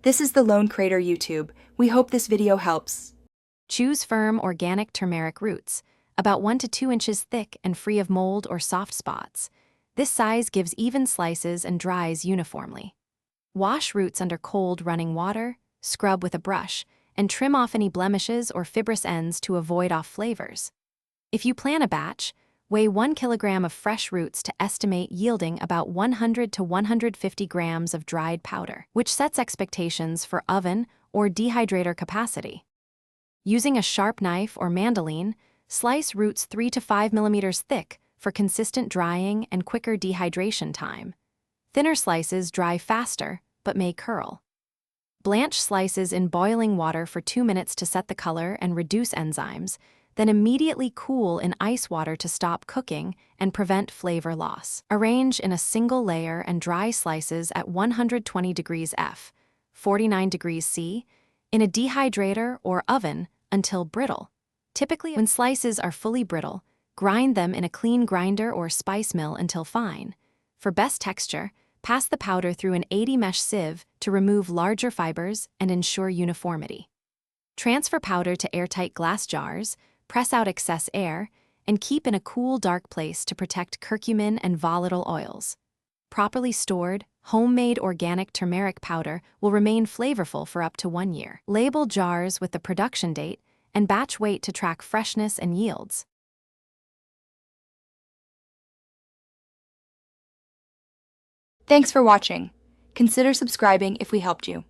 This is the Lone Crater YouTube. We hope this video helps. Choose firm organic turmeric roots, about 1 to 2 inches thick and free of mold or soft spots. This size gives even slices and dries uniformly. Wash roots under cold running water, scrub with a brush, and trim off any blemishes or fibrous ends to avoid off flavors. If you plan a batch, weigh 1 kilogram of fresh roots to estimate yielding about 100 to 150 grams of dried powder, which sets expectations for oven or dehydrator capacity. Using a sharp knife or mandolin, slice roots 3 to 5 millimeters thick for consistent drying and quicker dehydration time. Thinner slices dry faster, but may curl. Blanch slices in boiling water for 2 minutes to set the color and reduce enzymes, then immediately cool in ice water to stop cooking and prevent flavor loss. Arrange in a single layer and dry slices at 120 degrees F, 49 degrees C, in a dehydrator or oven until brittle. Typically, when slices are fully brittle, grind them in a clean grinder or spice mill until fine. For best texture, pass the powder through an 80 mesh sieve to remove larger fibers and ensure uniformity. Transfer powder to airtight glass jars, press out excess air, and keep in a cool, dark place to protect curcumin and volatile oils. Properly stored, homemade organic turmeric powder will remain flavorful for up to 1 year. Label jars with the production date and batch weight to track freshness and yields. Thanks for watching. Consider subscribing if we helped you.